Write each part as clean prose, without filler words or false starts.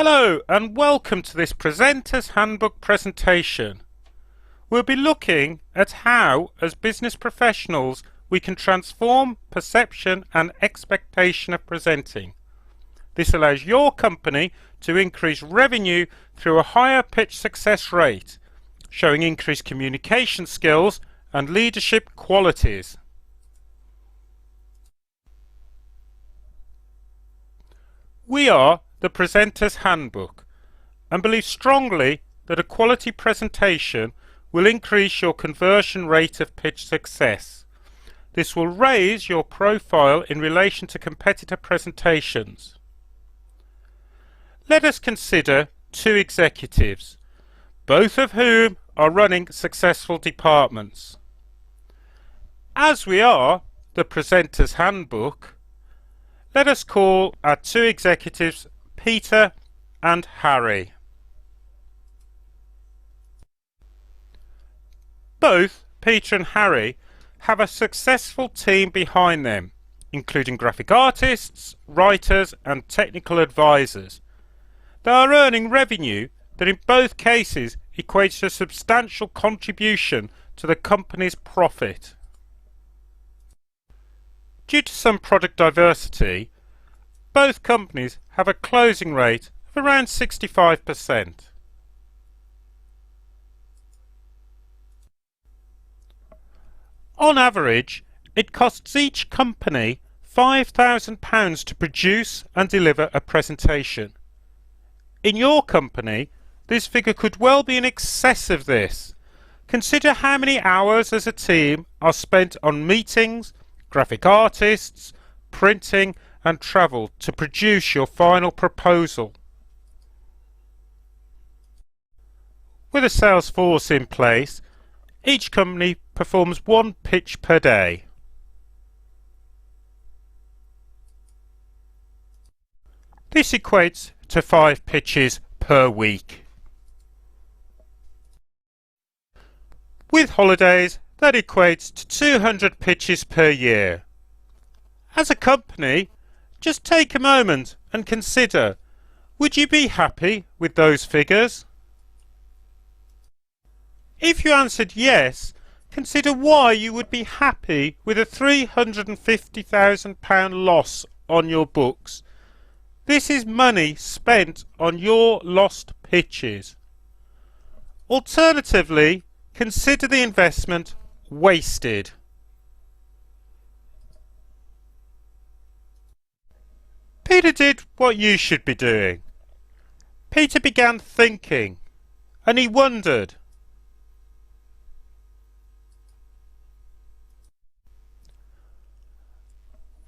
Hello and welcome to this Presenter's Handbook presentation. We'll be looking at how, as business professionals, we can transform perception and expectation of presenting. This allows your company to increase revenue through a higher pitch success rate, showing increased communication skills and leadership qualities. We are the Presenter's Handbook and believe strongly that a quality presentation will increase your conversion rate of pitch success. This will raise your profile in relation to competitor presentations. Let us consider two executives, both of whom are running successful departments. As we are the Presenter's Handbook, let us call our two executives Peter and Harry. Both Peter and Harry have a successful team behind them, including graphic artists, writers and technical advisors. They are earning revenue that in both cases equates to a substantial contribution to the company's profit. Due to some product diversity, both companies have a closing rate of around 65%. On average, it costs each company £5,000 to produce and deliver a presentation. In your company, this figure could well be in excess of this. Consider how many hours as a team are spent on meetings, graphic artists, printing and travel to produce your final proposal. With a sales force in place, each company performs one pitch per day. This equates to 5 pitches per week. With holidays, that equates to 200 pitches per year. As a company, just take a moment and consider, would you be happy with those figures? If you answered yes, consider why you would be happy with a £350,000 loss on your books. This is money spent on your lost pitches. Alternatively, consider the investment wasted. Peter did what you should be doing. Peter began thinking, and he wondered,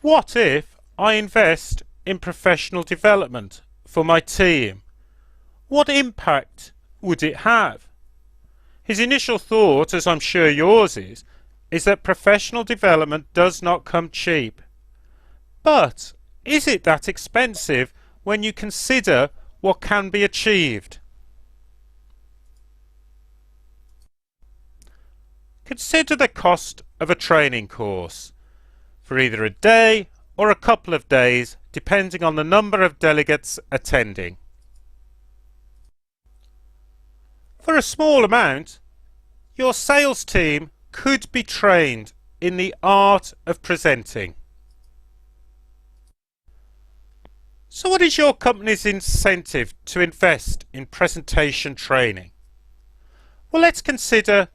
what if I invest in professional development for my team? What impact would it have? His initial thought, as I'm sure yours is that professional development does not come cheap. But is it that expensive when you consider what can be achieved? Consider the cost of a training course for either a day or a couple of days, depending on the number of delegates attending. For a small amount, your sales team could be trained in the art of presenting. So what is your company's incentive to invest in presentation training? Well, let's consider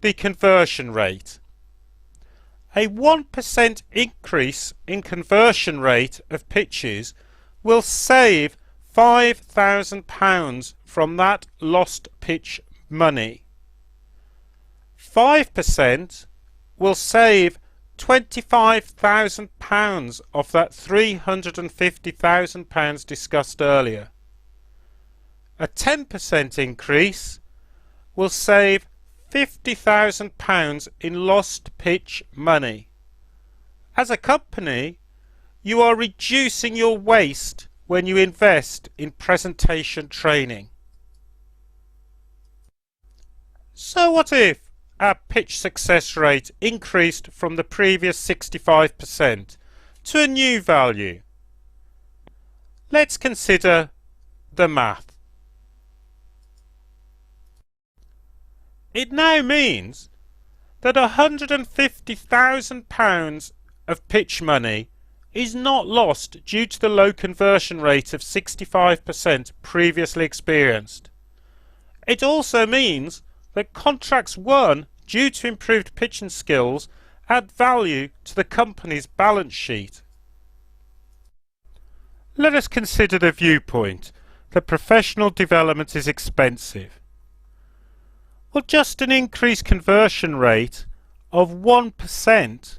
the conversion rate. A 1% increase in conversion rate of pitches will save £5,000 from that lost pitch money. 5% will save £25,000 of that £350,000 discussed earlier. A 10% increase will save £50,000 in lost pitch money. As a company, you are reducing your waste when you invest in presentation training. So what if our pitch success rate increased from the previous 65% to a new value? Let's consider the math. It now means that £150,000 of pitch money is not lost due to the low conversion rate of 65% previously experienced. It also means that contracts won due to improved pitching skills add value to the company's balance sheet. Let us consider the viewpoint that professional development is expensive. Well, just an increased conversion rate of 1%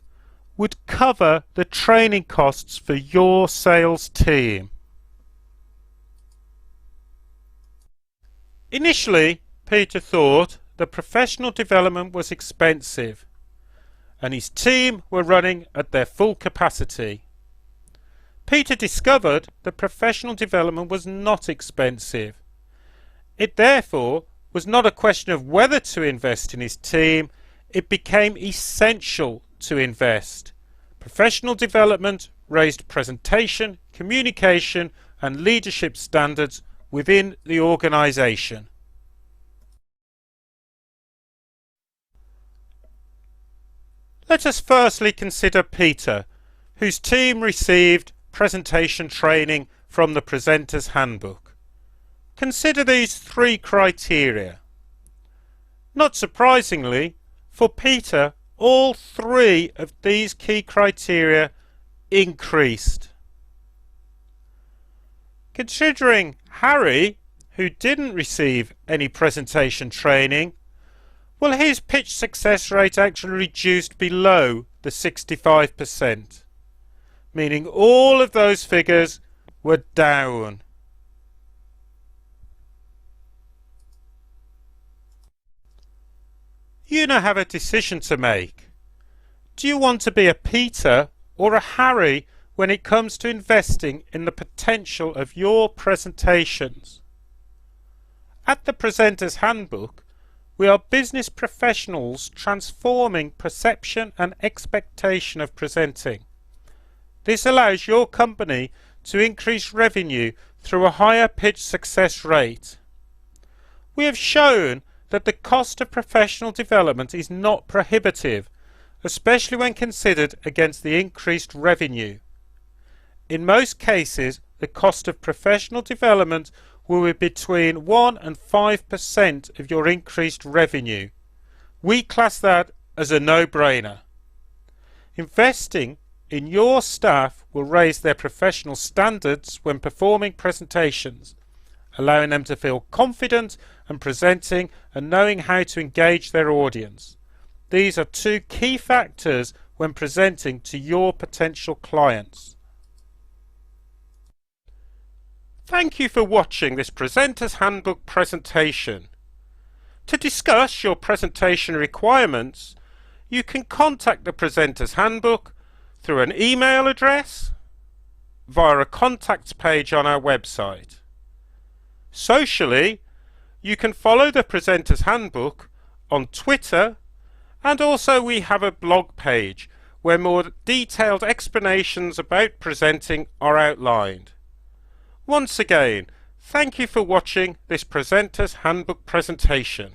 would cover the training costs for your sales team. Initially, Peter thought that professional development was expensive and his team were running at their full capacity. Peter discovered that professional development was not expensive. It therefore was not a question of whether to invest in his team, it became essential to invest. Professional development raised presentation, communication and leadership standards within the organisation. Let us firstly consider Peter, whose team received presentation training from the Presenter's Handbook. Consider these three criteria. Not surprisingly, for Peter, all three of these key criteria increased. Considering Harry, who didn't receive any presentation training, well, his pitch success rate actually reduced below the 65%, meaning all of those figures were down. You now have a decision to make. Do you want to be a Peter or a Harry when it comes to investing in the potential of your presentations? At the Presenter's Handbook, we are business professionals transforming perception and expectation of presenting. This allows your company to increase revenue through a higher pitch success rate. We have shown that the cost of professional development is not prohibitive, especially when considered against the increased revenue. In most cases, the cost of professional development will be between 1 and 5% of your increased revenue. We class that as a no-brainer. Investing in your staff will raise their professional standards when performing presentations, allowing them to feel confident and presenting and knowing how to engage their audience. These are two key factors when presenting to your potential clients. Thank you for watching this Presenter's Handbook presentation. To discuss your presentation requirements, you can contact the Presenter's Handbook through an email address, via a contact page on our website. Socially, you can follow the Presenter's Handbook on Twitter, and also we have a blog page where more detailed explanations about presenting are outlined. Once again, thank you for watching this Presenter's Handbook presentation.